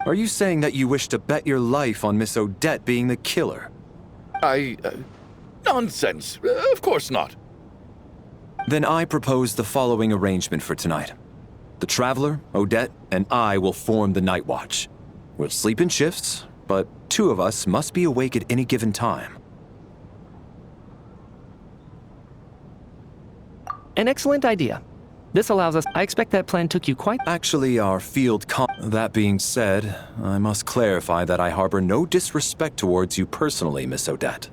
Are you saying that you wish to bet your life on Miss Odette being the killer? Nonsense. Of course not. Then I propose the following arrangement for tonight. The Traveler, Odette, and I will form the Night Watch. We'll sleep in shifts, but 2 of us must be awake at any given time. An excellent idea. This allows us... I expect that plan took you quite... Actually, our field That being said, I must clarify that I harbor no disrespect towards you personally, Miss Odette.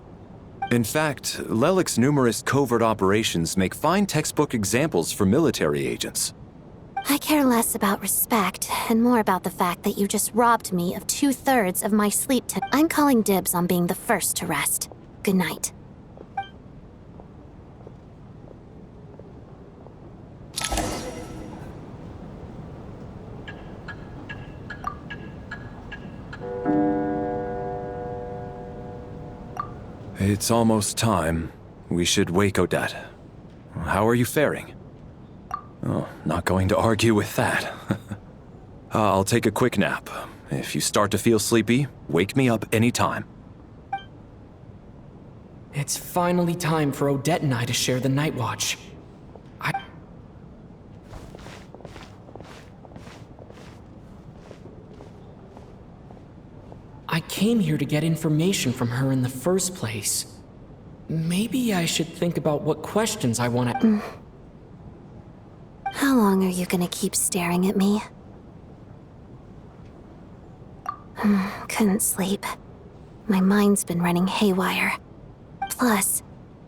In fact, Lelik's numerous covert operations make fine textbook examples for military agents. I care less about respect and more about the fact that you just robbed me of 2/3 of my sleep. I'm calling dibs on being the first to rest. Good night. It's almost time. We should wake Odette. How are you faring? Oh, not going to argue with that. I'll take a quick nap. If you start to feel sleepy, wake me up anytime. It's finally time for Odette and I to share the Night Watch. I came here to get information from her in the first place. Maybe I should think about what questions I want to... How long are you gonna keep staring at me? Couldn't sleep. My mind's been running haywire. Plus,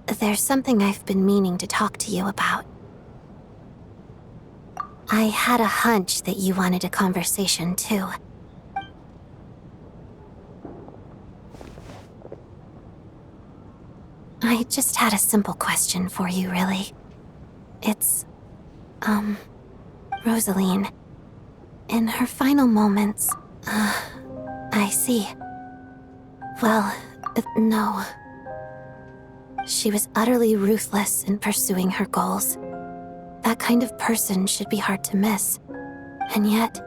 there's something I've been meaning to talk to you about. I had a hunch that you wanted a conversation, too. I just had a simple question for you, really. It's... Rosaline. In her final moments... I see. Well, no. She was utterly ruthless in pursuing her goals. That kind of person should be hard to miss. And yet,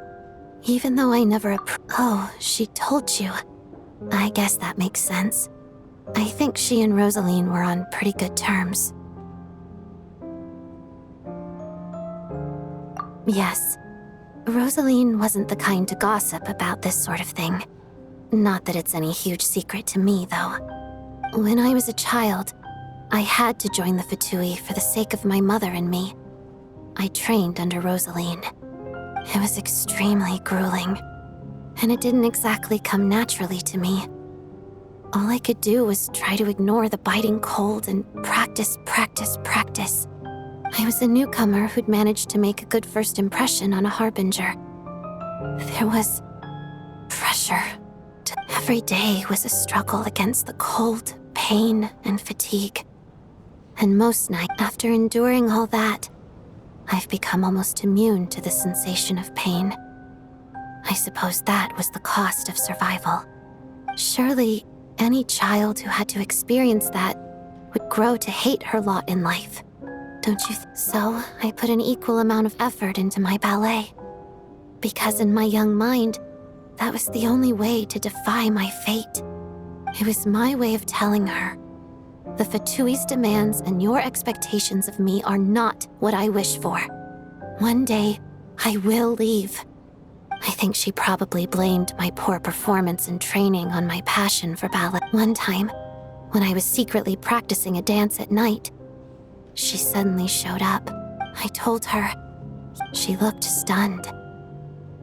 even though I never Oh, she told you. I guess that makes sense. I think she and Rosaline were on pretty good terms. Yes. Rosaline wasn't the kind to gossip about this sort of thing. Not that it's any huge secret to me, though. When I was a child, I had to join the Fatui for the sake of my mother and me. I trained under Rosaline. It was extremely grueling, and it didn't exactly come naturally to me. All I could do was try to ignore the biting cold and practice. I was a newcomer who'd managed to make a good first impression on a harbinger. There was pressure. Every day was a struggle against the cold, pain, and fatigue. And most nights, after enduring all that, I've become almost immune to the sensation of pain. I suppose that was the cost of survival. Surely, any child who had to experience that would grow to hate her lot in life. Don't you So, I put an equal amount of effort into my ballet. Because in my young mind, that was the only way to defy my fate. It was my way of telling her, the Fatui's demands and your expectations of me are not what I wish for. One day, I will leave. I think she probably blamed my poor performance in training on my passion for ballet. One time, when I was secretly practicing a dance at night, she suddenly showed up. I told her. She looked stunned.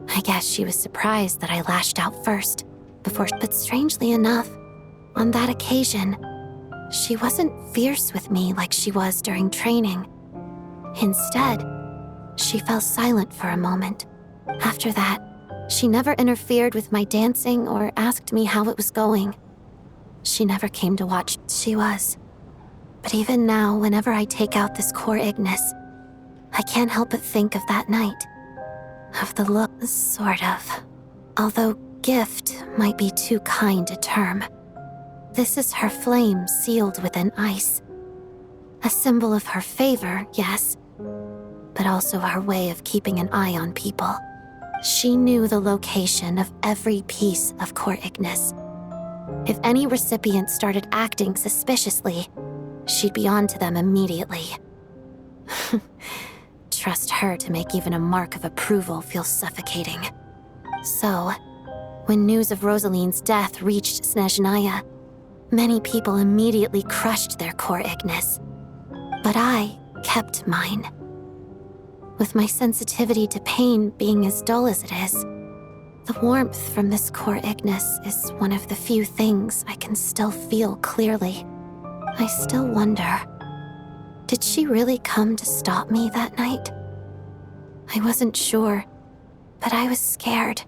I guess she was surprised that I lashed out first, but strangely enough, on that occasion, she wasn't fierce with me like she was during training. Instead, she fell silent for a moment. After that, she never interfered with my dancing or asked me how it was going. She never came to watch. She was. But even now, whenever I take out this core Ignis, I can't help but think of that night. Of the look, sort of. Although gift might be too kind a term. This is her flame sealed within ice. A symbol of her favor, yes, but also her way of keeping an eye on people. She knew the location of every piece of Core Ignis. If any recipient started acting suspiciously, she'd be on to them immediately. Trust her to make even a mark of approval feel suffocating. So, when news of Rosaline's death reached Snezhnaya, many people immediately crushed their Core Ignis. But I kept mine. With my sensitivity to pain being as dull as it is, the warmth from this Core Ignis is one of the few things I can still feel clearly. I still wonder, did she really come to stop me that night? I wasn't sure, but I was scared,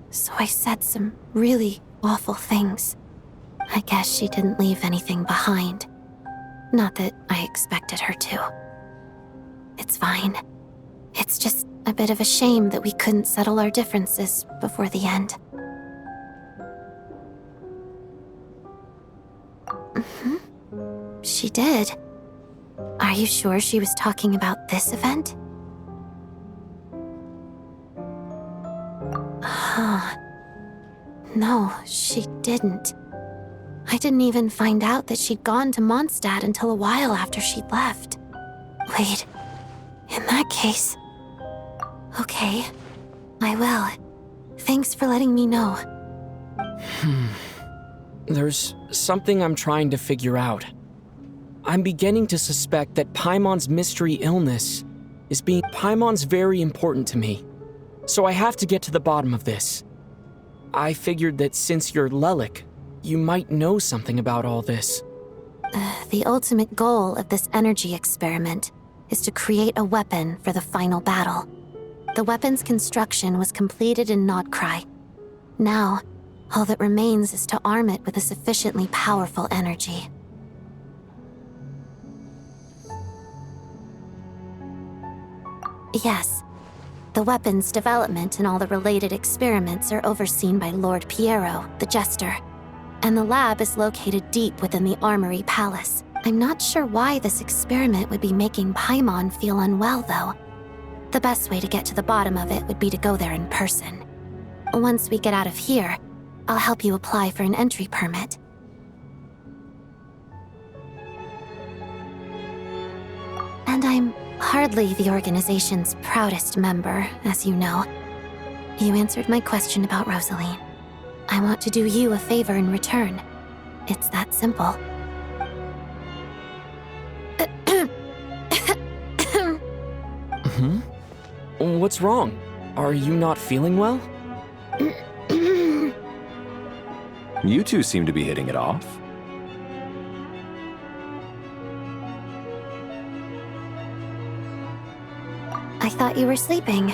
so I said some really awful things. I guess she didn't leave anything behind. Not that I expected her to. It's fine. It's just a bit of a shame that we couldn't settle our differences before the end. She did. Are you sure she was talking about this event? No, she didn't. I didn't even find out that she'd gone to Mondstadt until a while after she'd left. Wait, in that case... Okay, I will. Thanks for letting me know. There's something I'm trying to figure out. I'm beginning to suspect that Paimon's mystery illness is being... Paimon's very important to me, so I have to get to the bottom of this. I figured that since you're Lelik, you might know something about all this. The ultimate goal of this energy experiment is to create a weapon for the final battle. The weapon's construction was completed in Nodkrai. Now, all that remains is to arm it with a sufficiently powerful energy. Yes, the weapon's development and all the related experiments are overseen by Lord Piero, the Jester, and the lab is located deep within the Armory Palace. I'm not sure why this experiment would be making Paimon feel unwell, though. The best way to get to the bottom of it would be to go there in person. Once we get out of here, I'll help you apply for an entry permit. And I'm hardly the organization's proudest member, as you know. You answered my question about Rosaline. I want to do you a favor in return. It's that simple. What's wrong? Are you not feeling well? You two seem to be hitting it off. I thought you were sleeping.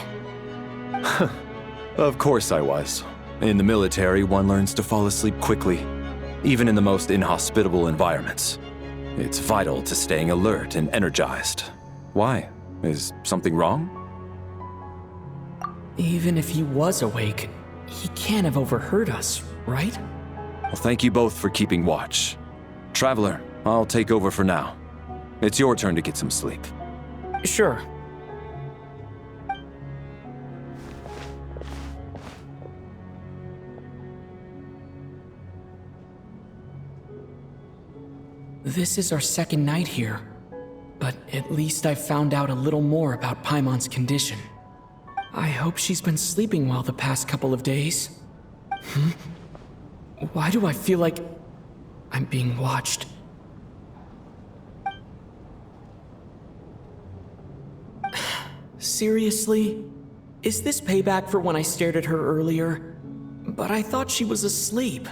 Of course I was. In the military, one learns to fall asleep quickly, even in the most inhospitable environments. It's vital to staying alert and energized. Why? Is something wrong? Even if he was awake, he can't have overheard us, right? Well, thank you both for keeping watch. Traveler, I'll take over for now. It's your turn to get some sleep. Sure. This is our second night here, but at least I've found out a little more about Paimon's condition. I hope she's been sleeping well the past couple of days. Why do I feel like I'm being watched? Seriously? Is this payback for when I stared at her earlier? But I thought she was asleep.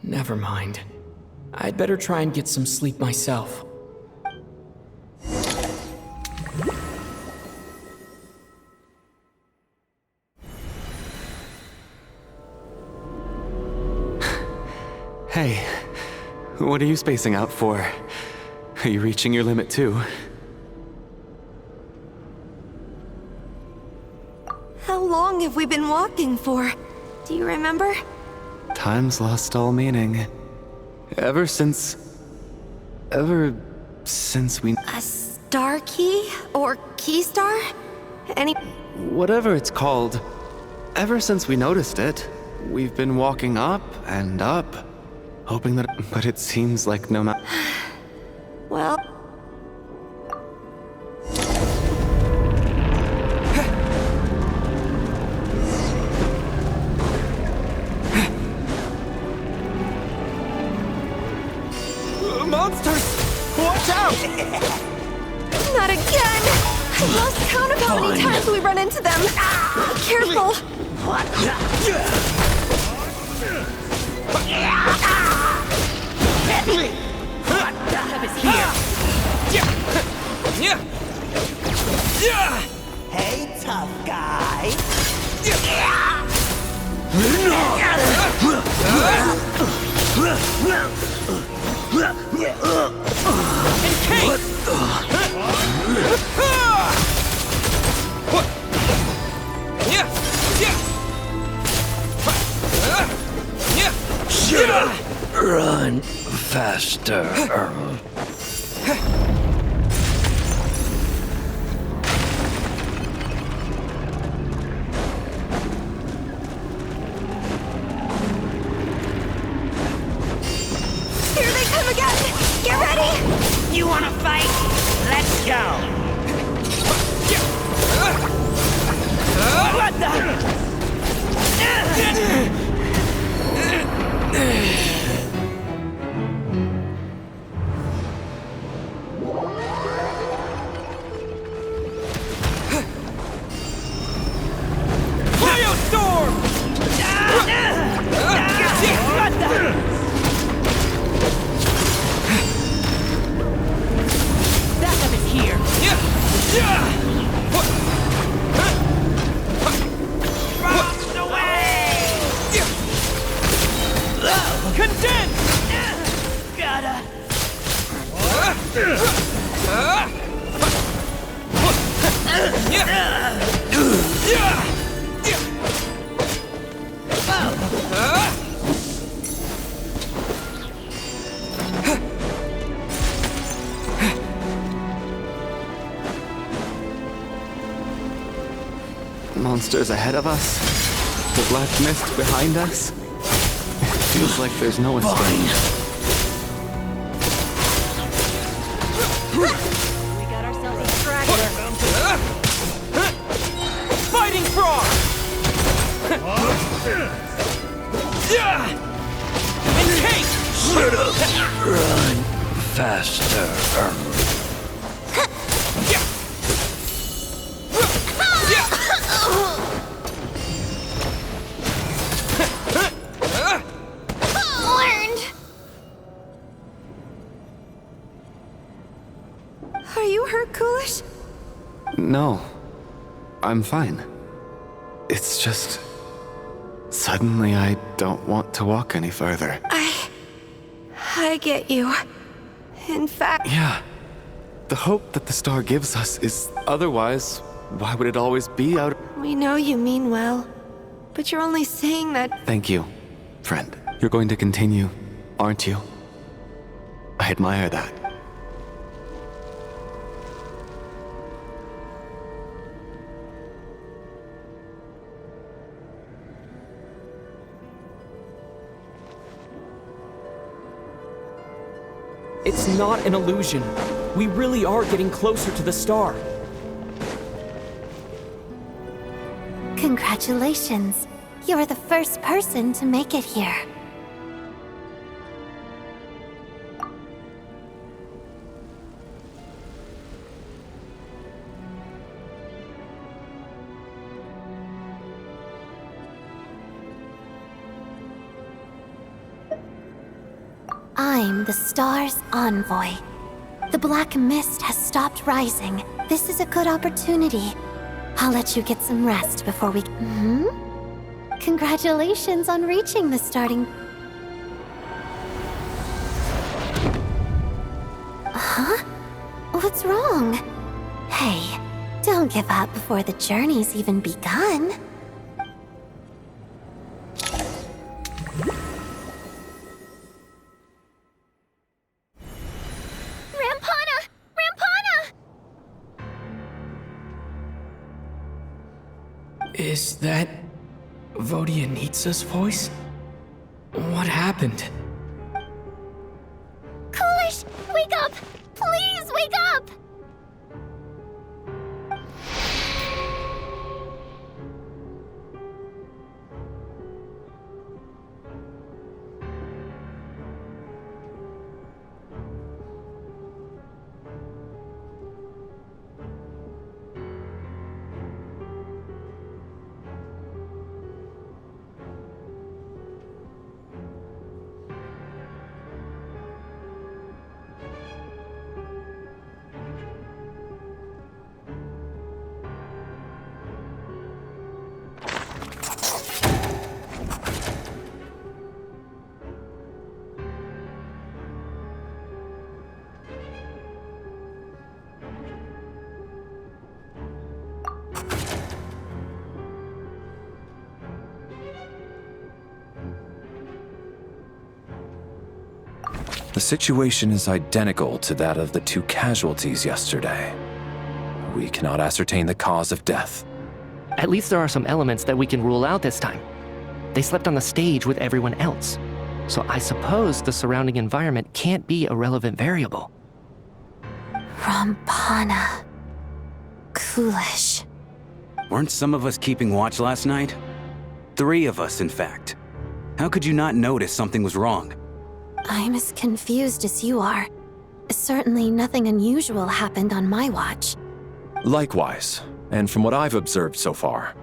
Never mind. I'd better try and get some sleep myself. Hey, what are you spacing out for? Are you reaching your limit too? How long have we been walking for? Do you remember? Time's lost all meaning. Ever since we... star key? Or key star? Any... Whatever it's called, ever since we noticed it, we've been walking up and up, hoping that... But it seems like no matter... Well... Monsters! Watch out! Not again! I've lost count of how many times we run into them! Careful! Hey, tough guy. Run faster. Here they come again! Get ready! You wanna fight? Let's go. What the? Monsters ahead of us, the black mist behind us. It feels like there's no escape. We got ourselves a straggler. Fighting frog! And take! Shut up! Run faster. Learned! Are you hurt, Coolish? No, I'm fine. It's just... Suddenly I don't want to walk any further. I get you. In fact... Yeah. The hope that the star gives us is otherwise, why would it always be out? We know you mean well, but you're only saying that... Thank you, friend. You're going to continue, aren't you? I admire that. It's not an illusion. We really are getting closer to the star. Congratulations. You're the first person to make it here. I'm the star's envoy. The black mist has stopped rising. This is a good opportunity. I'll let you get some rest before we... Congratulations on reaching the starting... Huh? What's wrong? Hey, don't give up before the journey's even begun. Is that Vodyanitsa's voice? What happened? Coolish, wake up! Please wake up! The situation is identical to that of the 2 casualties yesterday. We cannot ascertain the cause of death. At least there are some elements that we can rule out this time. They slept on the stage with everyone else. So I suppose the surrounding environment can't be a relevant variable. Rampana. Coolish. Weren't some of us keeping watch last night? 3 of us, in fact. How could you not notice something was wrong? I'm as confused as you are. Certainly nothing unusual happened on my watch. Likewise, and from what I've observed so far,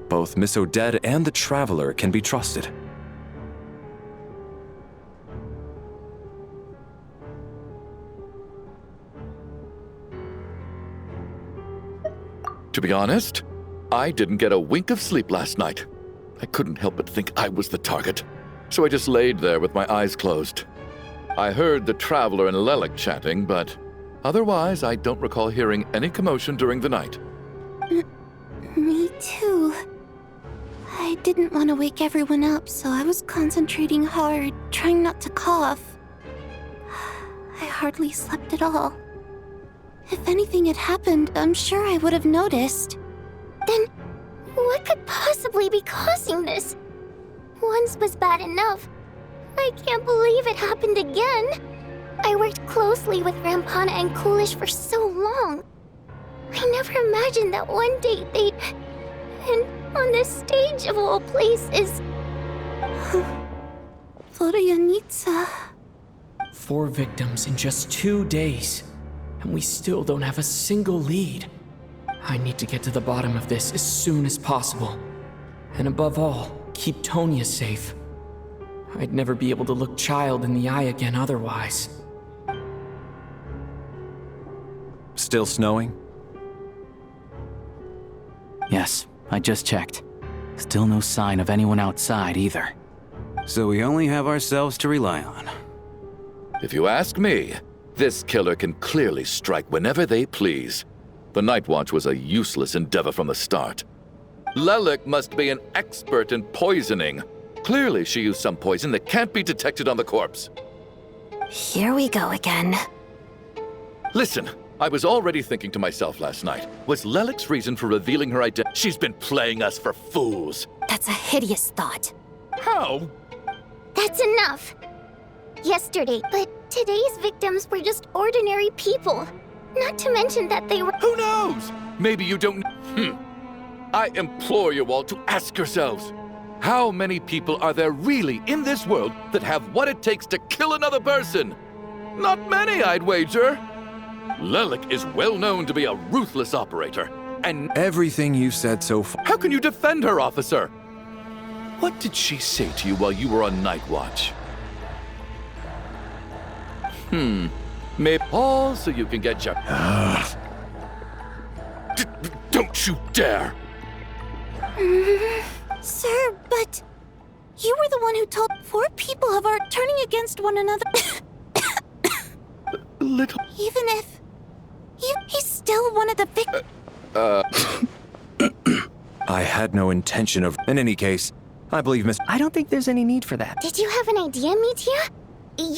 both Miss Odette and the Traveler can be trusted. To be honest, I didn't get a wink of sleep last night. I couldn't help but think I was the target, so I just laid there with my eyes closed. I heard the Traveler and Lelik chatting, but otherwise I don't recall hearing any commotion during the night. Me too. I didn't want to wake everyone up, so I was concentrating hard, trying not to cough. I hardly slept at all. If anything had happened, I'm sure I would have noticed. Then, what could possibly be causing this? Once was bad enough. I can't believe it happened again. I worked closely with Rampana and Coolish for so long. I never imagined that one day they'd... And on this stage of all places... Vodyanitsa... 4 victims in just 2 days, and we still don't have a single lead. I need to get to the bottom of this as soon as possible. And above all, keep Tonya safe. I'd never be able to look Child in the eye again otherwise. Still snowing? Yes, I just checked. Still no sign of anyone outside either. So we only have ourselves to rely on. If you ask me, this killer can clearly strike whenever they please. The Night Watch was a useless endeavor from the start. Lelik must be an expert in poisoning. Clearly she used some poison that can't be detected on the corpse. Here we go again. Listen, I was already thinking to myself last night, was Lelik's reason for revealing her identity? She's been playing us for fools. That's a hideous thought. How? That's enough! Yesterday, but today's victims were just ordinary people. Not to mention that they were— Who knows? Maybe you don't— I implore you all to ask yourselves, how many people are there really in this world that have what it takes to kill another person? Not many, I'd wager. Lelik is well known to be a ruthless operator, and— Everything you've said so far. How can you defend her, officer? What did she say to you while you were on Night Watch? Maybe all so you can get your— Don't you dare! Sir, but... You were the one who told 4 people of our turning against one another. Little— Even if... He's still one of the victims. I had no intention of. In any case, I believe Miss. I don't think there's any need for that. Did you have an idea, Mitya?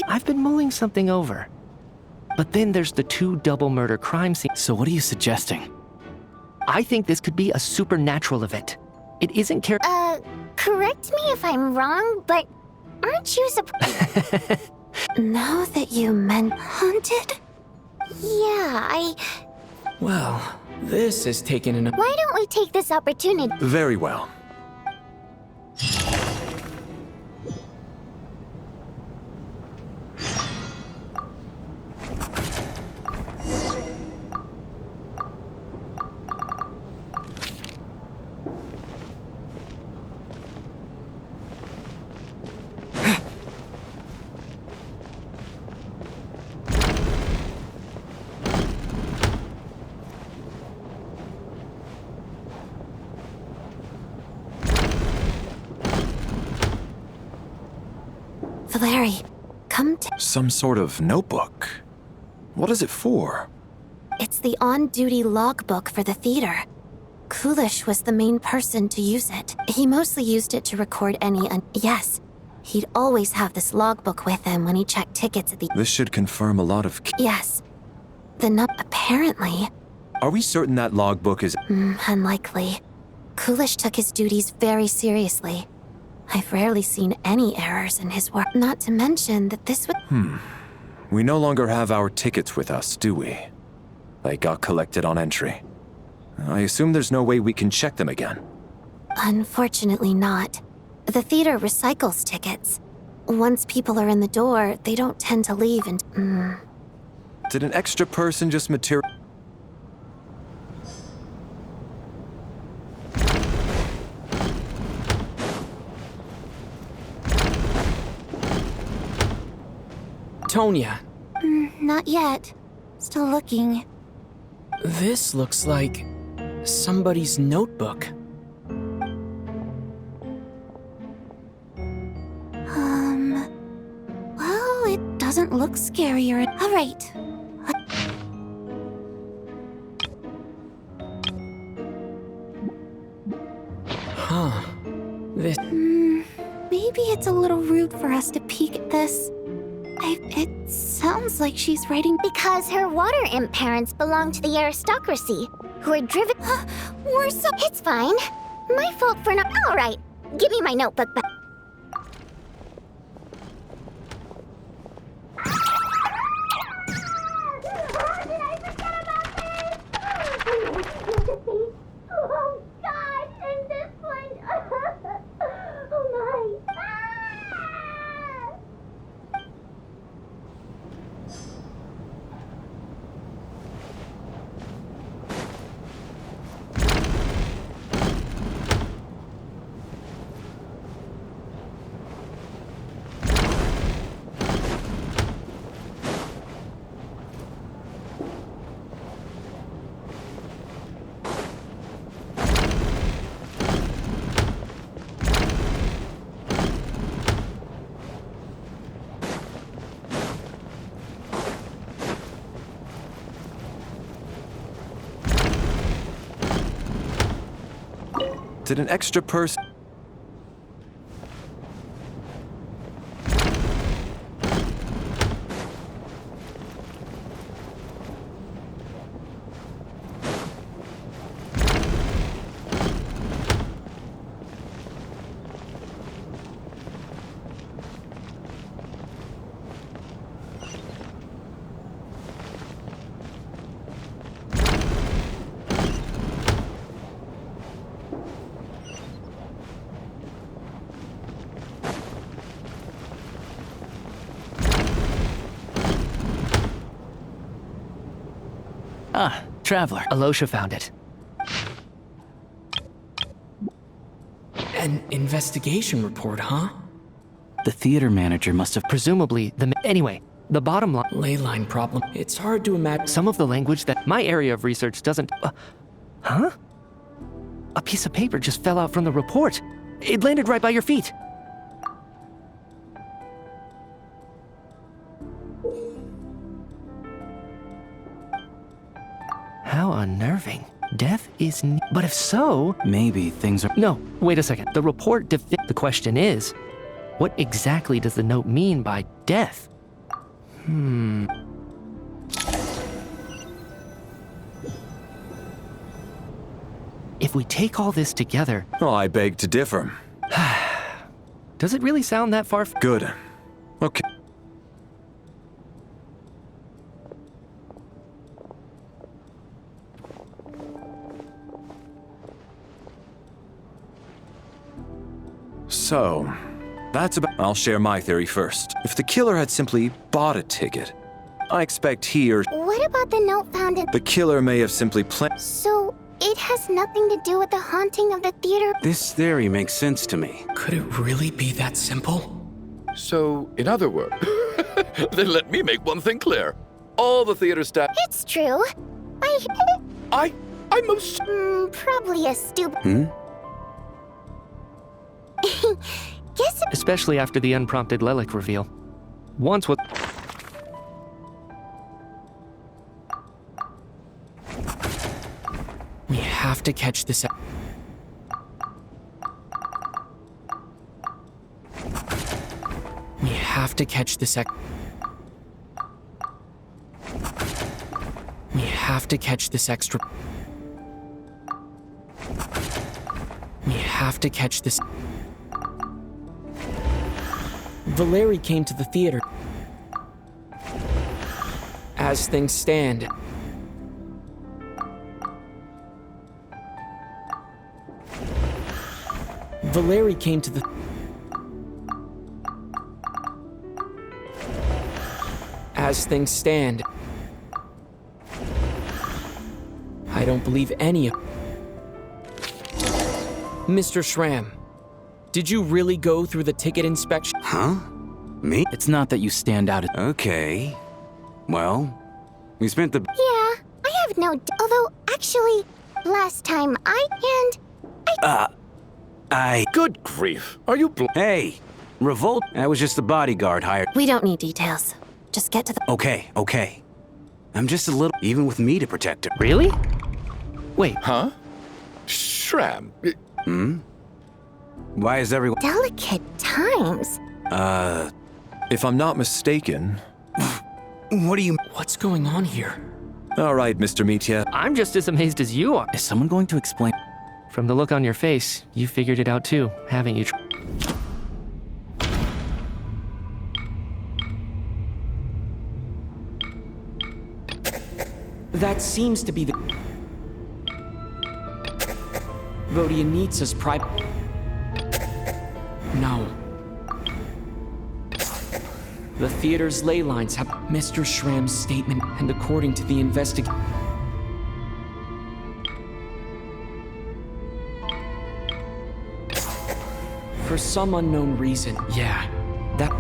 I've been mulling something over. But then there's the 2 double murder crime scenes. So what are you suggesting? I think this could be a supernatural event. It isn't Correct me if I'm wrong, but aren't you Now that you meant haunted? Yeah, Well, this is taking an... Why don't we take this opportunity? Very well. Valeri, come to... Some sort of notebook. What is it for? It's the on-duty logbook for the theater. Kulish was the main person to use it. He mostly used it to record any Yes, he'd always have this logbook with him when he checked tickets at the... This should confirm a lot of... Yes. Apparently... Are we certain that logbook is... Unlikely. Kulish took his duties very seriously. I've rarely seen any errors in his work. Not to mention that this would... We no longer have our tickets with us, do we? They got collected on entry. I assume there's no way we can check them again. Unfortunately not. The theater recycles tickets. Once people are in the door, they don't tend to leave and... Did an extra person just Tonya, Not yet. Still looking. this looks like somebody's notebook. Well, it doesn't look scarier. All right. Huh. This... Maybe it's a little rude for us to peek at this. It sounds like she's writing because her water imp parents belong to the aristocracy, who are driven. It's fine. My fault for not. All right, give me my notebook back. Oh God! And this one. Oh my. Did an extra person... Ah, Traveler. Alosha found it. An investigation report, huh? The theater manager must have... Presumably, Anyway, the bottom line... Ley line problem. It's hard to imagine... Some of the language that my area of research doesn't... huh? A piece of paper just fell out from the report. It landed right by your feet. How unnerving. Death is... But if so... Maybe things are... No, wait a second. The report The question is, what exactly does the note mean by death? If we take all this together, Oh, I beg to differ. does it really sound that far? Good. Okay. So, that's about. I'll share my theory first. If the killer had simply bought a ticket, I expect he or What about the note found in... the killer may have simply planned. So, it has nothing to do with the haunting of the theater? This theory makes sense to me. Could it really be that simple? So, in other words, then let me make one thing clear. All the theater staff. It's true. I most. Probably a stupid... Guess it... Especially after the unprompted Lelik reveal. Once was. We have to catch this. We have to catch this. We have to catch this extra. We have to catch this. Valeri came to the theater. As things stand, Valeri came to the... As things stand, I don't believe any of... Mr. Schramm, did you really go through the ticket inspection? Huh? Me? It's not that you stand out. Okay. Well, we spent the... Yeah, I have no... Although, actually, last time Good grief. Are you Hey! Revolt? I was just the bodyguard hired. We don't need details. Just get to the... Okay. I'm just a little... Even with me to protect her. Really? Wait. Huh? Schramm. Why is everyone... Delicate times. If I'm not mistaken. What do you... What's going on here? All right, Mr. Mitya. I'm just as amazed as you are. Is someone going to explain... From the look on your face, you figured it out too, haven't you? That seems to be the... Vodianitsa's private... No. The theater's ley lines have Mr. Schramm's statement, and according to the For some unknown reason, yeah, that...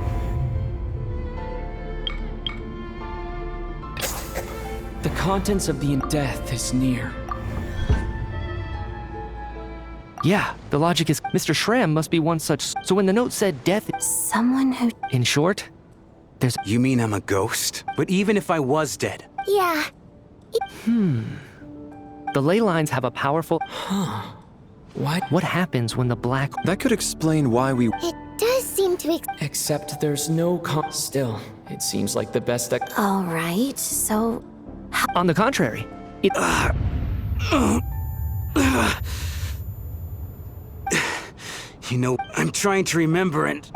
The contents of the death is near. Yeah, the logic is Mr. Schramm must be one such. So when the note said death, Someone who... in short, there's... You mean I'm a ghost? But even if I was dead... Yeah. The ley lines have a powerful... What happens when the black... That could explain why we... It does seem to... Except there's no Still, it seems like the best... All right, so... On the contrary, it... You know, I'm trying to remember and...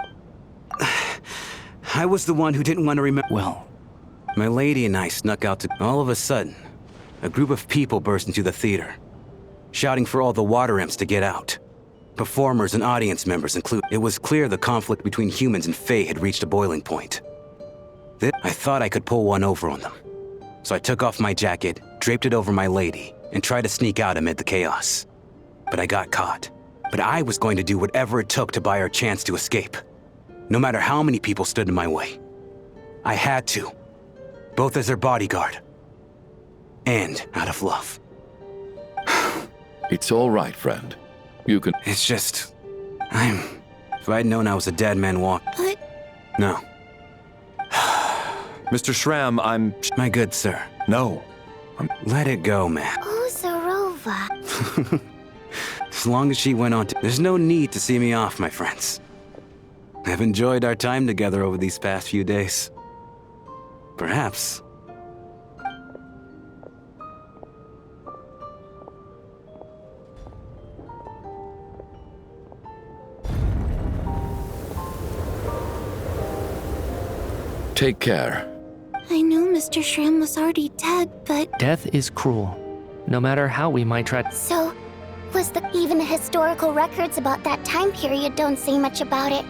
I was the one who didn't want to remember... Well, my lady and I snuck out to... All of a sudden, a group of people burst into the theater, shouting for all the water imps to get out. Performers and audience members included. It was clear the conflict between humans and Fae had reached a boiling point. I thought I could pull one over on them. So I took off my jacket, draped it over my lady, and tried to sneak out amid the chaos. But I got caught. But I was going to do whatever it took to buy her a chance to escape. No matter how many people stood in my way. I had to. Both as her bodyguard. And out of love. It's all right, friend. You can... It's just... If I'd known I was a dead man What? No. Mr. Schramm, I'm... My good sir. No. Let it go, man. Oh, Zarova. As long as she went on to... There's no need to see me off, my friends. I've enjoyed our time together over these past few days. Perhaps... Take care. I knew Mr. Shram was already dead, but... Death is cruel. No matter how we might try. So, even the historical records about that time period don't say much about it.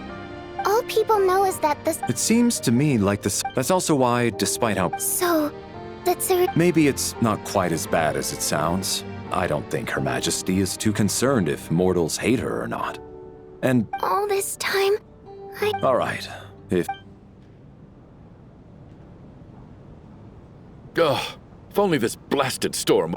All people know is that this... It seems to me like this. That's also why, despite how. So, that's a... Maybe it's not quite as bad as it sounds. I don't think Her Majesty is too concerned if mortals hate her or not. And. All this time, Alright. Ugh, if only this blasted storm.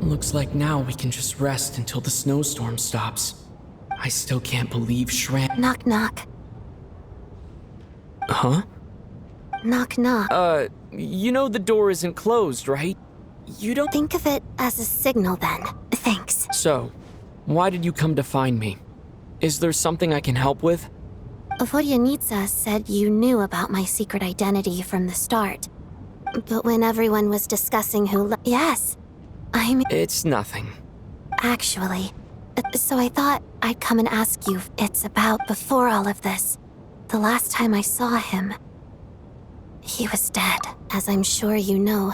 Looks like now we can just rest until the snowstorm stops. I still can't believe Shram... Knock, knock. Huh? Knock, knock. You know the door isn't closed, right? You don't... Think of it as a signal then. Thanks. So, why did you come to find me? Is there something I can help with? Vodyanitsa said you knew about my secret identity from the start. But when everyone was discussing Yes. It's nothing. Actually. So I thought I'd come and ask you if it's about before all of this. The last time I saw him, he was dead, as I'm sure you know.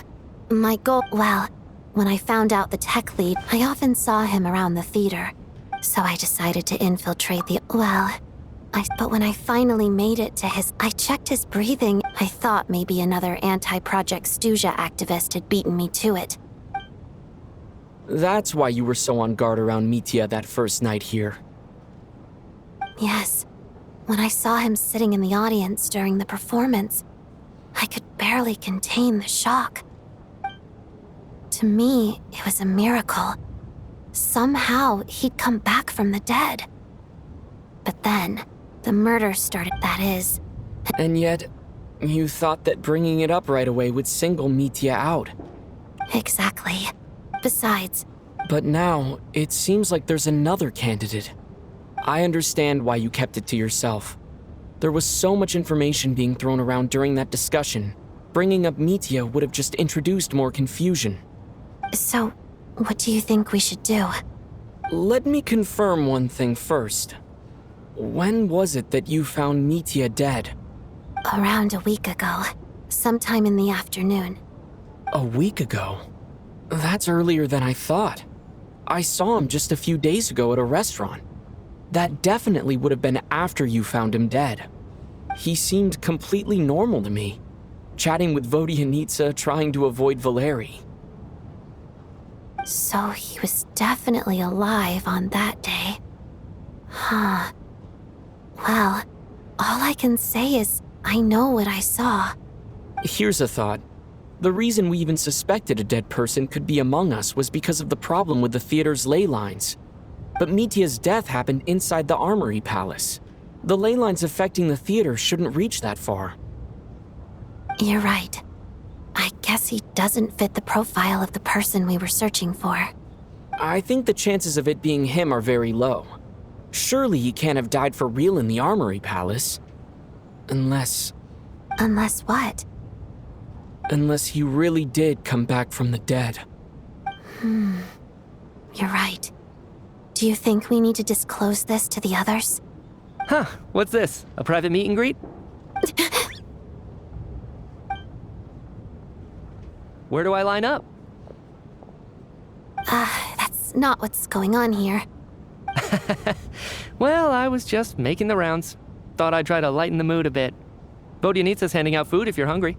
My goal, well, when I found out the tech lead, I often saw him around the theater. So I decided to infiltrate but when I finally made it to I checked his breathing. I thought maybe another anti-Project Stuja activist had beaten me to it. That's why you were so on guard around Mitya that first night here. Yes. When I saw him sitting in the audience during the performance, I could barely contain the shock. To me, it was a miracle. Somehow, he'd come back from the dead. But then, the murder started, that is. And yet, you thought that bringing it up right away would single Mitya out. Exactly. Besides... But now, it seems like there's another candidate. I understand why you kept it to yourself. There was so much information being thrown around during that discussion. Bringing up Mitya would have just introduced more confusion. So, what do you think we should do? Let me confirm one thing first. When was it that you found Mitya dead? Around a week ago. Sometime in the afternoon. A week ago? That's earlier than I thought. I saw him just a few days ago at a restaurant. That definitely would have been after you found him dead. He seemed completely normal to me, chatting with Vodyanitsa, trying to avoid Valeri. So he was definitely alive on that day. Huh. Well, all I can say is I know what I saw. Here's a thought. The reason we even suspected a dead person could be among us was because of the problem with the theater's ley lines. But Mitya's death happened inside the Armory Palace. The ley lines affecting the theater shouldn't reach that far. You're right. I guess he doesn't fit the profile of the person we were searching for. I think the chances of it being him are very low. Surely he can't have died for real in the Armory Palace. Unless... Unless what? Unless he really did come back from the dead. You're right. Do you think we need to disclose this to the others? Huh, what's this? A private meet and greet? Where do I line up? That's not what's going on here. Well, I was just making the rounds. Thought I'd try to lighten the mood a bit. Vodyanitsa's handing out food if you're hungry.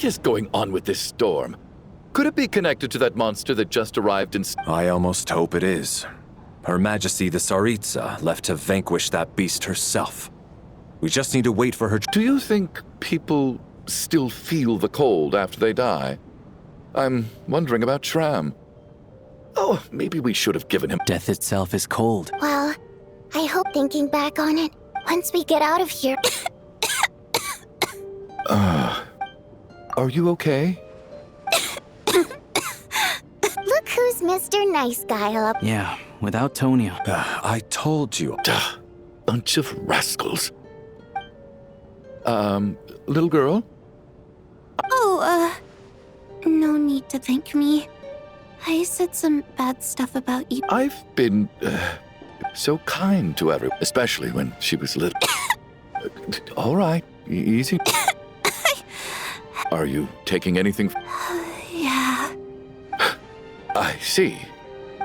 is going on with this storm? Could it be connected to that monster that just arrived in... I almost hope it is. Her Majesty the Tsaritsa left to vanquish that beast herself. We just need to wait for her... Do you think people still feel the cold after they die? I'm wondering about Shram. Oh, maybe we should have given him... Death itself is cold. Well, I hope thinking back on it, once we get out of here... Are you okay? Look who's Mr. Nice Guy up. Yeah, without Tonya. I told you. Bunch of rascals. Little girl? Oh, no need to thank me. I said some bad stuff about you. I've been so kind to everyone, especially when she was little. All right, easy. Are you taking anything? Yeah. I see.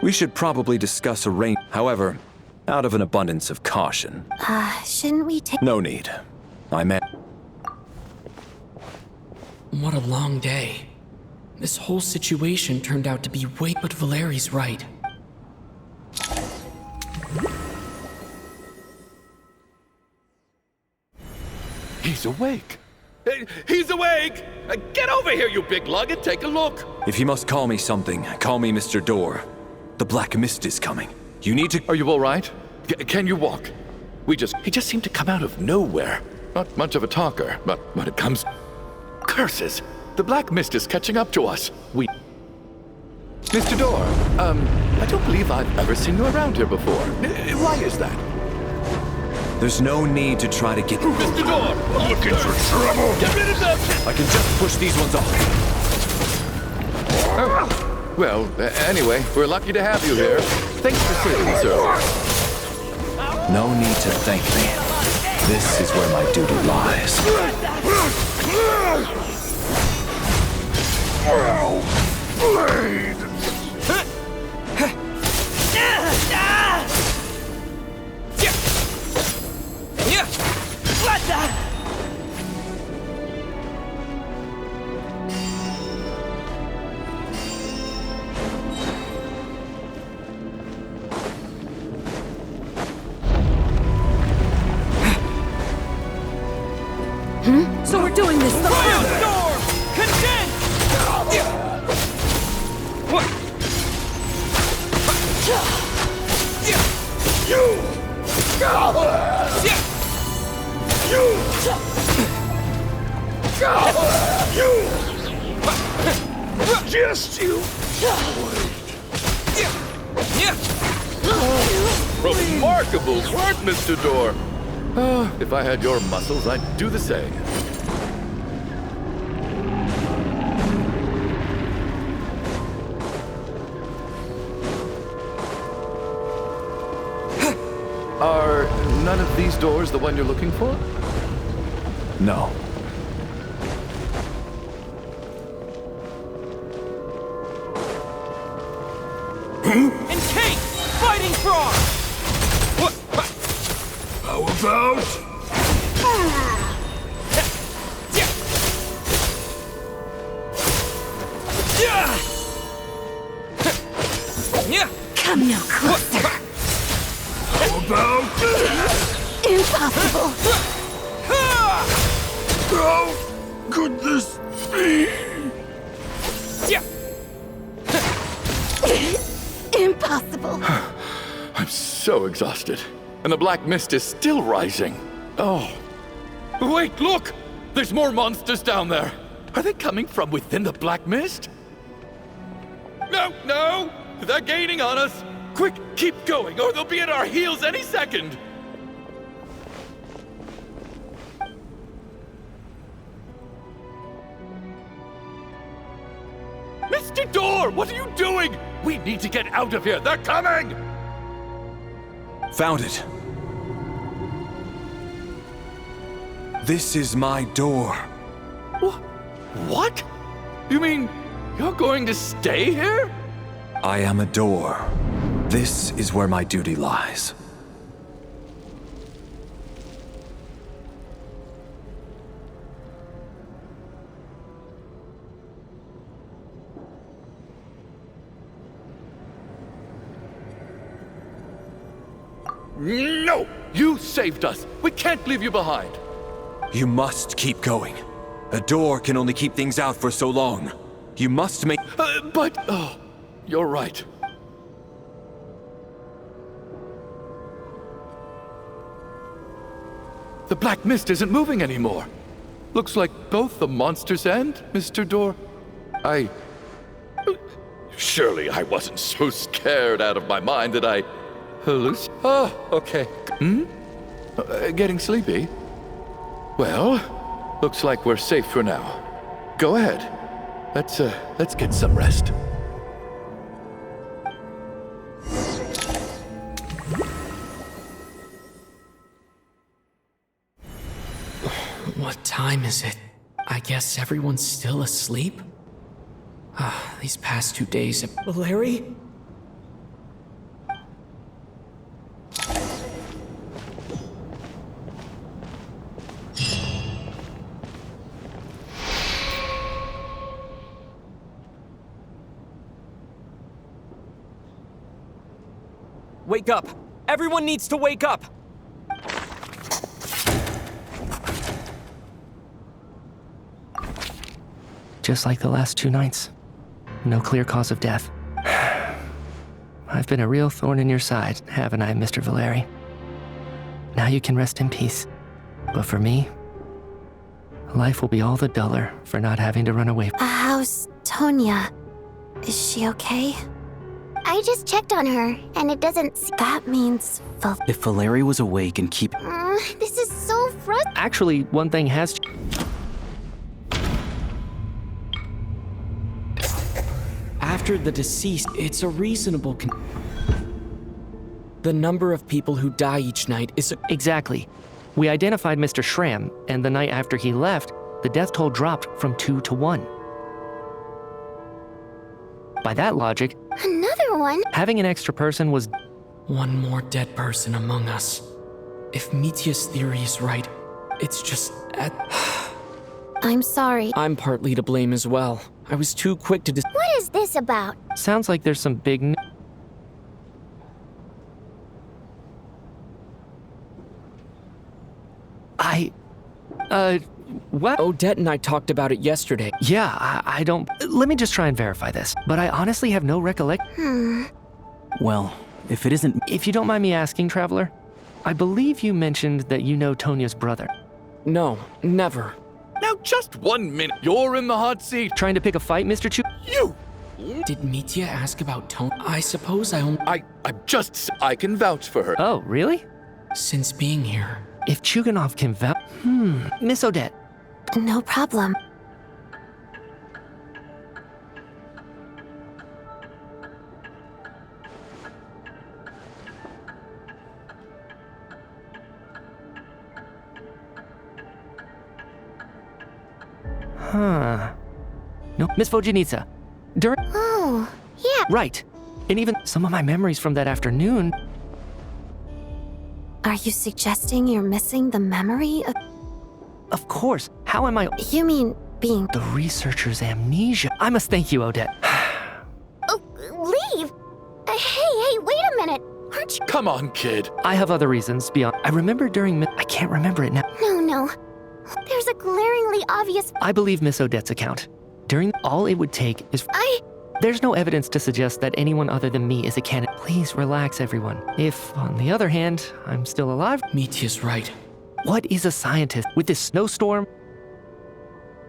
We should probably discuss a range. However, out of an abundance of caution. Shouldn't we take... No need. I meant... What a long day. This whole situation turned out to be way... But Valeri's right. He's awake. He's awake! Get over here, you big lug, and take a look. If you must call me something, call me Mr. Door. The Black Mist is coming. You need to... Are you all right? Can you walk? He just seemed to come out of nowhere. Not much of a talker, but when it comes... Curses! The Black Mist is catching up to us. Mr. Door, I don't believe I've ever seen you around here before. Why is that? There's no need to try to get... Mr. Door! Looking for trouble! Get rid of them! I can just push these ones off. Oh. Well, anyway, we're lucky to have you here. Thanks for saving us earlier. No need to thank me. This is where my duty lies. Blade! What the? So we're doing this the hard way. Storm! Condense! What? Just you! Remarkable work, Mr. Door. If I had your muscles, I'd do the same. Are none of these doors the one you're looking for? No. Encase! Fighting frog! What? How about? Come no closer. How about? Impossible. How could this be? Impossible. I'm so exhausted. And the Black Mist is still rising. Oh. Wait, look! There's more monsters down there. Are they coming from within the Black Mist? No! They're gaining on us! Quick, keep going, or they'll be at our heels any second! Mr. Door, what are you doing? We need to get out of here. They're coming! Found it. This is my door. What? You mean you're going to stay here? I am a door. This is where my duty lies. No! You saved us! We can't leave you behind! You must keep going. A door can only keep things out for so long. You must make... Oh, you're right. The black mist isn't moving anymore. Looks like both the monsters and Mr. Door... Surely I wasn't so scared out of my mind that I... Oh, okay. Getting sleepy? Well, looks like we're safe for now. Go ahead. Let's get some rest. What time is it? I guess everyone's still asleep? These past 2 days have... Larry? Wake up! Everyone needs to wake up! Just like the last 2 nights. No clear cause of death. I've been a real thorn in your side, haven't I, Mr. Valeri? Now you can rest in peace. But for me, life will be all the duller for not having to run away. How's Tonya? Is she okay? I just checked on her, and it doesn't That means If Valeri was awake and keep... This is so frustrating. Actually, one thing has... After the deceased, it's a reasonable The number of people who die each night is Exactly. We identified Mr. Schramm, and the night after he left, the death toll dropped from 2 to 1. By that logic, Another one? having an extra person was... one more dead person among us. If Mitya's theory is right, it's just I'm sorry. I'm partly to blame as well. I was too quick to What is this about? Sounds like there's some big... What? Odette and I talked about it yesterday. Yeah, I don't... Let me just try and verify this. But I honestly have no recollection. Well, if it isn't... If you don't mind me asking, Traveler, I believe you mentioned that you know Tonya's brother. No, never. Now just 1 minute. You're in the hot seat. Trying to pick a fight, Mr. Chu? You! Did Mitya ask about Tonya? I suppose I only... I can vouch for her. Oh, really? Since being here. If Chuganov can vouch... Miss Odette. No problem. Huh. No, Miss Vojanitsa. During... Oh, yeah. Right. And even some of my memories from that afternoon... Are you suggesting you're missing the memory of... Of course. How am I... You mean being... The researcher's amnesia. I must thank you, Odette. Oh, leave! Hey, wait a minute. Aren't you... Come on, kid. I have other reasons beyond... I remember during... I can't remember it now. No. There's a glaringly obvious... I believe Miss Odette's account. During... All it would take is... There's no evidence to suggest that anyone other than me is a candidate. Please relax, everyone. If, on the other hand, I'm still alive... Mitya's right. What is a scientist with this snowstorm?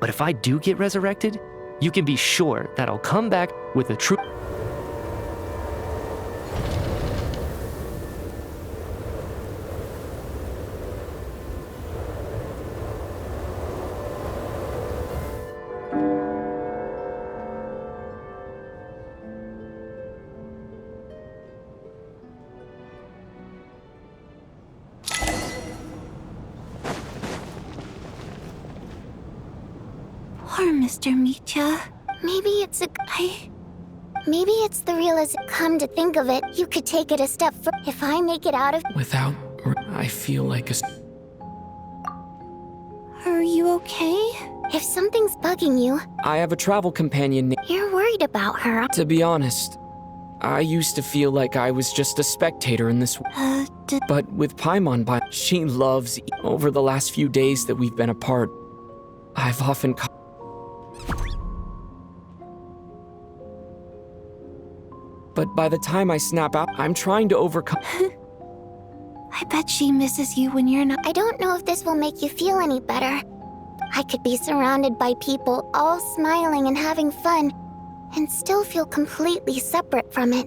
But if I do get resurrected, you can be sure that I'll come back with the truth. Poor Mr. Mitya. Maybe it's the realization. Come to think of it, you could take it a step further. If I make it out of... Without... I feel like a... Are you okay? If something's bugging you... I have a travel companion. You're worried about her. To be honest, I used to feel like I was just a spectator in this. But with Paimon by, she loves. Over the last few days that we've been apart, I've often. But by the time I snap out, I'm trying to overcome. I bet she misses you when you're not. I don't know if this will make you feel any better. I could be surrounded by people, all smiling and having fun, and still feel completely separate from it.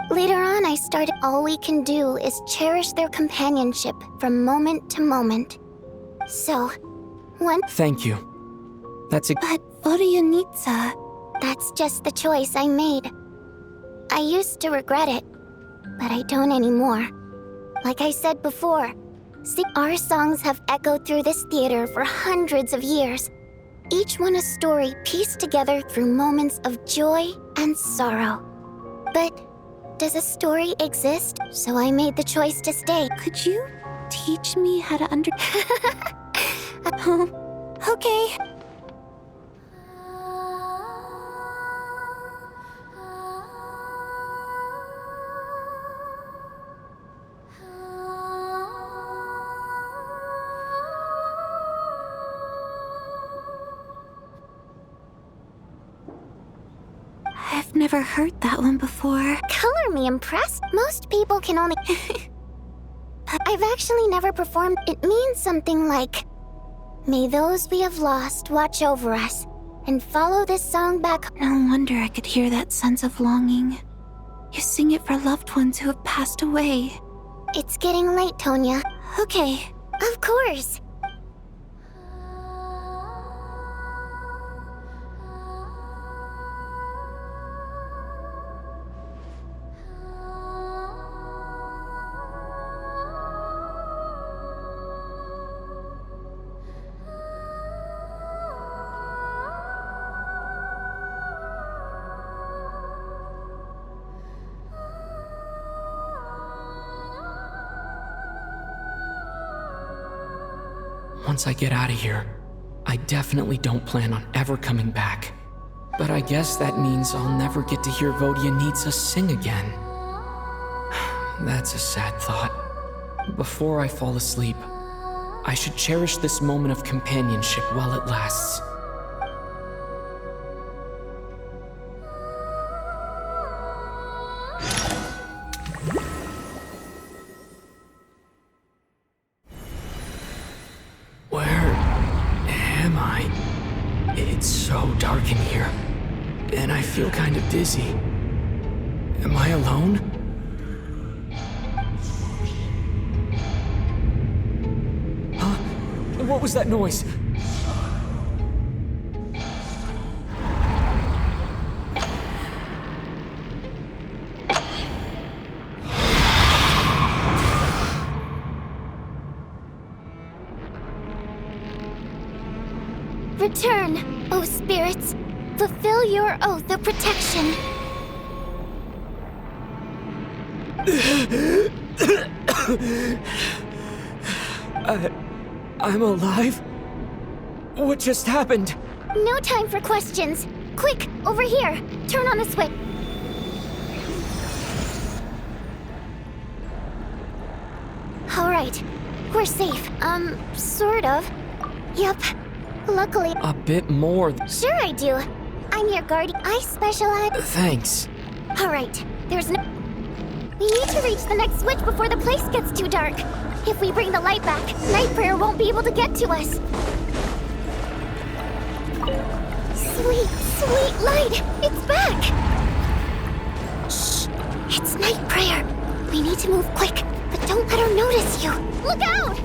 Later on, I started. All we can do is cherish their companionship from moment to moment. So, one. Thank you. That's a. But Vodianitsa. That's just the choice I made. I used to regret it, but I don't anymore. Like I said before, see, our songs have echoed through this theater for hundreds of years. Each one a story pieced together through moments of joy and sorrow. But does a story exist? So I made the choice to stay. Could you teach me how to Okay. I've never heard that one before. Color me impressed. Most people can only... I've actually never performed. It means something like, may those we have lost watch over us, and follow this song back. No wonder I could hear that sense of longing. You sing it for loved ones who have passed away. It's getting late, Tonya. Okay. Of course. Once I get out of here, I definitely don't plan on ever coming back. But I guess that means I'll never get to hear Vodianitsa sing again. That's a sad thought. Before I fall asleep, I should cherish this moment of companionship while it lasts. It's so dark in here, and I feel kind of dizzy. Am I alone? Huh? What was that noise? Return, O spirits. Fulfill your oath of protection. I'm alive? What just happened? No time for questions. Quick, over here. Turn on the switch. All right. We're safe. Sort of. Yup. Luckily. A bit more. Sure I do. I'm your guardian. I specialize. Thanks. All right. There's no... We need to reach the next switch before the place gets too dark. If we bring the light back, Night Prayer won't be able to get to us. Sweet, sweet light! It's back! Shh! It's Night Prayer. We need to move quick, but don't let her notice you. Look out!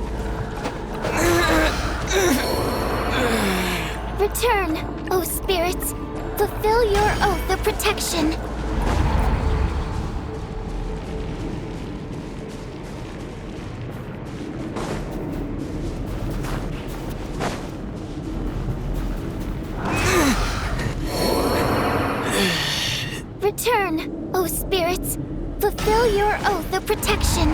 Return, O spirits. Fulfill your oath of protection. Return, O spirits. Fulfill your oath of protection.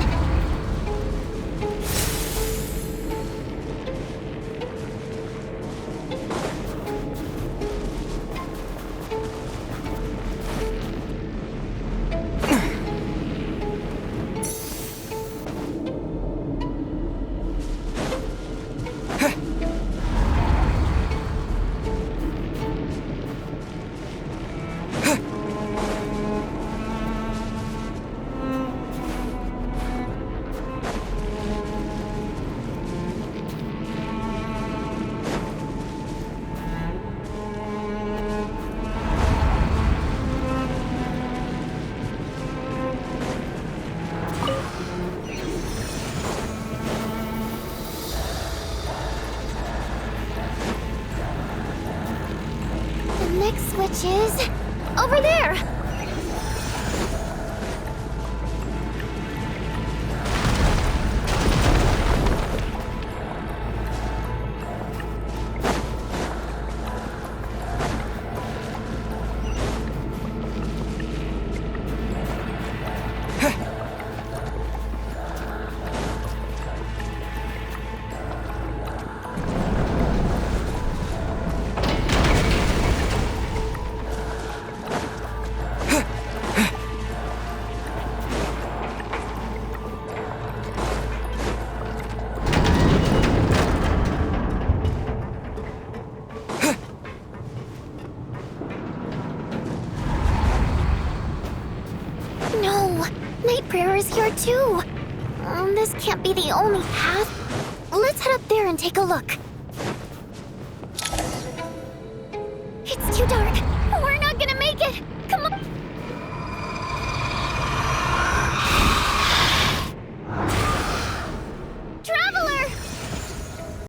Which is over there. No, Night Prayer is here too. This can't be the only path. Let's head up there and take a look. It's too dark.